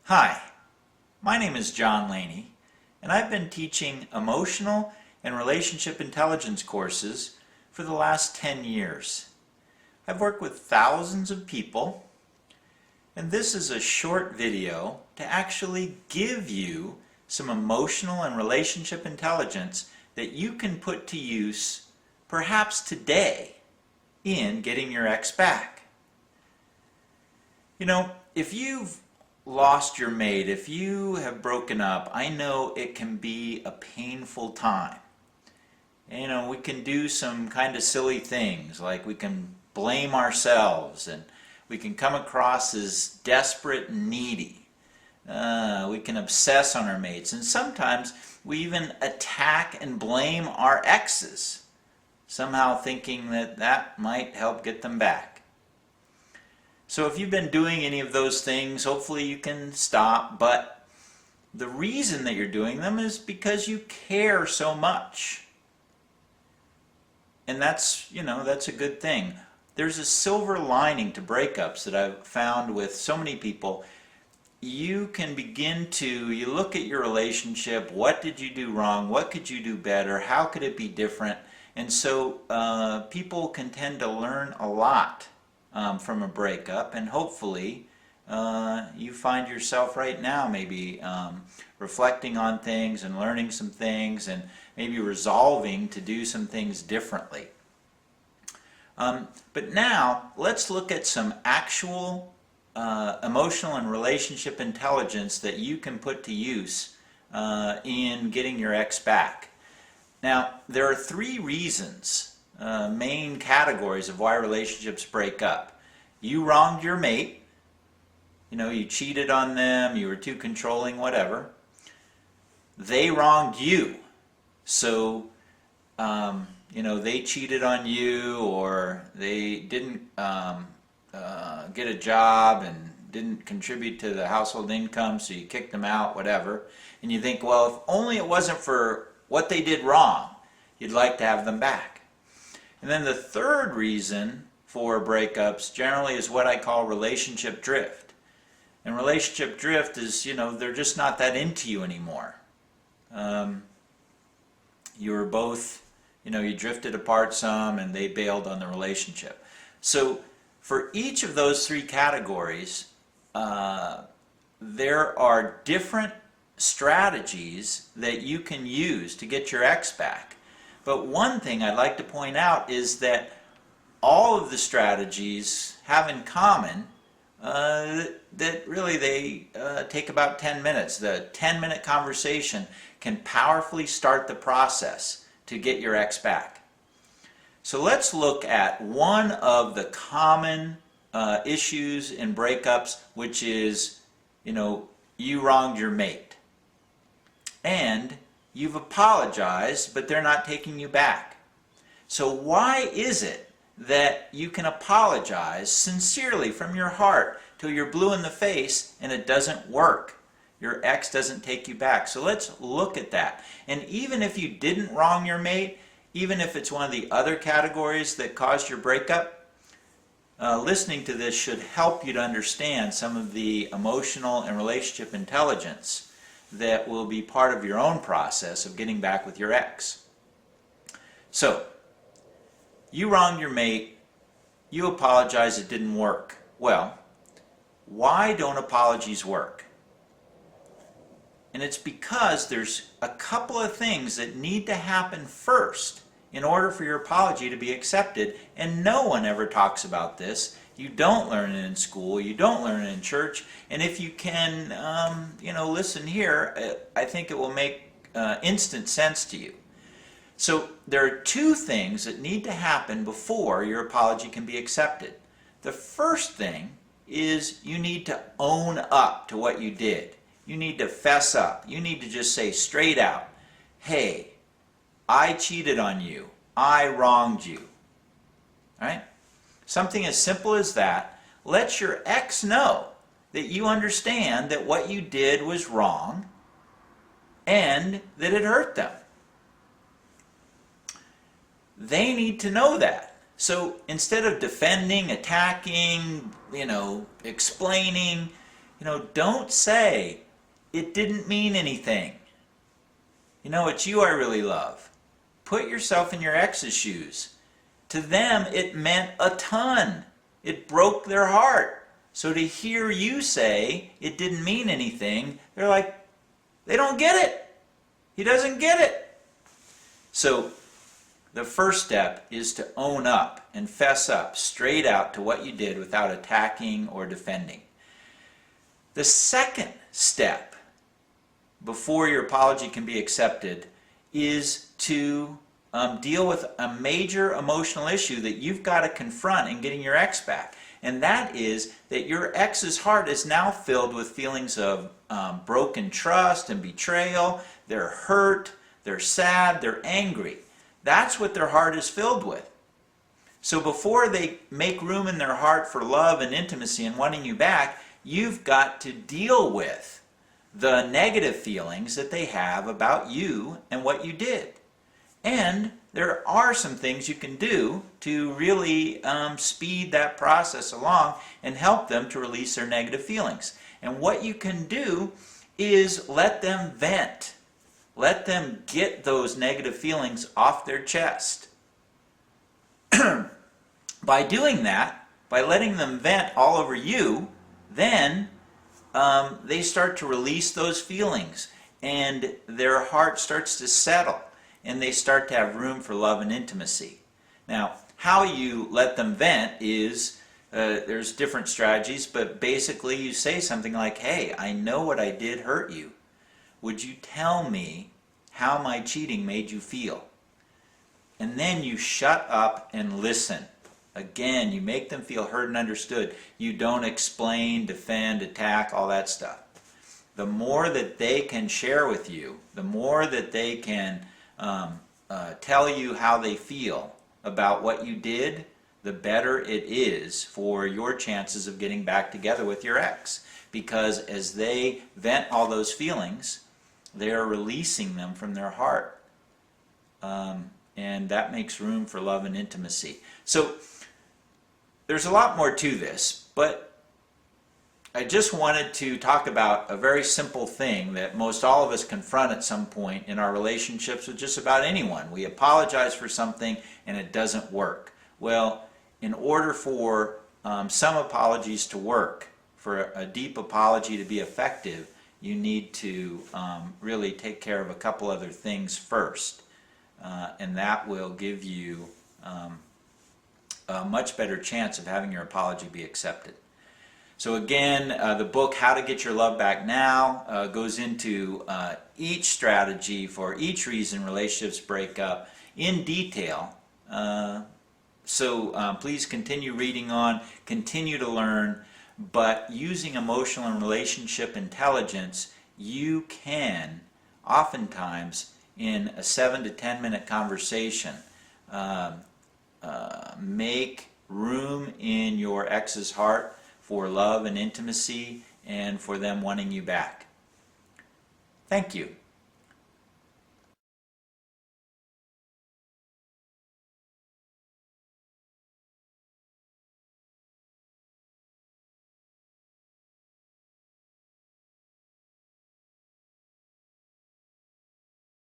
Hi, my name is John Laney, and I've been teaching emotional and relationship intelligence courses for the last 10 years. I've worked with thousands of people, and this is a short video to actually give you some emotional and relationship intelligence that you can put to use perhaps today in getting your ex back. You know, if you've lost your mate, if you have broken up, I know it can be a painful time. You know, we can do some kind of silly things, like we can blame ourselves and we can come across as desperate and needy. We can obsess on our mates, and sometimes we even attack and blame our exes, somehow thinking that that might help get them back. So if you've been doing any of those things, hopefully you can stop, but the reason that you're doing them is because you care so much. And that's a good thing. There's a silver lining to breakups that I've found with so many people. You can begin to, you look at your relationship, what did you do wrong, what could you do better, how could it be different? And so people can tend to learn a lot from a breakup, and hopefully you find yourself right now maybe reflecting on things and learning some things and maybe resolving to do some things differently. But now let's look at some actual emotional and relationship intelligence that you can put to use in getting your ex back. Now, there are three reasons, main categories of why relationships break up. You wronged your mate. You cheated on them, you were too controlling, whatever. They wronged you. So, they cheated on you, or they didn't get a job and didn't contribute to the household income, so you kicked them out, whatever. And you think, well, if only it wasn't for what they did wrong, you'd like to have them back. And then the third reason for breakups generally is what I call relationship drift. And relationship drift is, they're just not that into you anymore. You were both, you drifted apart some and they bailed on the relationship. So for each of those three categories, there are different strategies that you can use to get your ex back. But one thing I'd like to point out is that all of the strategies have in common that really they take about 10 minutes. The 10-minute conversation can powerfully start the process to get your ex back. So let's look at one of the common issues in breakups, which is, you wronged your mate. And you've apologized, but they're not taking you back. So why is it that you can apologize sincerely from your heart till you're blue in the face and it doesn't work? Your ex doesn't take you back. So let's look at that. And even if you didn't wrong your mate, even if it's one of the other categories that caused your breakup, listening to this should help you to understand some of the emotional and relationship intelligence that will be part of your own process of getting back with your ex. So, you wronged your mate, you apologize, it didn't work. Well, why don't apologies work? And it's because there's a couple of things that need to happen first in order for your apology to be accepted, and no one ever talks about this. You don't learn it in school, you don't learn it in church, and if you can, listen here, I think it will make instant sense to you. So there are two things that need to happen before your apology can be accepted. The first thing is you need to own up to what you did. You need to fess up. You need to just say straight out, hey, I cheated on you. I wronged you. All right? Something as simple as that. Let your ex know that you understand that what you did was wrong and that it hurt them. They need to know that. So instead of defending, attacking, explaining, Don't say, "It didn't mean anything. It's you I really love." Put yourself in your ex's shoes. To them, it meant a ton. It broke their heart. So to hear you say it didn't mean anything, they're like, they don't get it. He doesn't get it. So the first step is to own up and fess up straight out to what you did without attacking or defending. The second step before your apology can be accepted is to deal with a major emotional issue that you've got to confront in getting your ex back. And that is that your ex's heart is now filled with feelings of broken trust and betrayal. They're hurt, they're sad, they're angry. That's what their heart is filled with. So before they make room in their heart for love and intimacy and wanting you back, you've got to deal with the negative feelings that they have about you and what you did. And there are some things you can do to really speed that process along and help them to release their negative feelings. And what you can do is let them vent. Let them get those negative feelings off their chest. By doing that, by letting them vent all over you, then they start to release those feelings and their heart starts to settle and they start to have room for love and intimacy. Now, how you let them vent is, there's different strategies, but basically you say something like, "Hey, I know what I did hurt you. Would you tell me how my cheating made you feel?" And then you shut up and listen. Again, you make them feel heard and understood. You don't explain, defend, attack, all that stuff. The more that they can share with you, the more that they can tell you how they feel about what you did, the better it is for your chances of getting back together with your ex. Because as they vent all those feelings, they're releasing them from their heart. And that makes room for love and intimacy. So there's a lot more to this, but I just wanted to talk about a very simple thing that most all of us confront at some point in our relationships with just about anyone. We apologize for something and it doesn't work. Well, in order for some apologies to work, for a deep apology to be effective, you need to really take care of a couple other things first. And that will give you a much better chance of having your apology be accepted. So again, the book, How to Get Your Love Back Now, goes into each strategy for each reason relationships break up in detail. So please continue reading on, continue to learn, but using emotional and relationship intelligence, you can oftentimes in a 7 to 10 minute conversation make room in your ex's heart for love and intimacy and for them wanting you back. Thank you.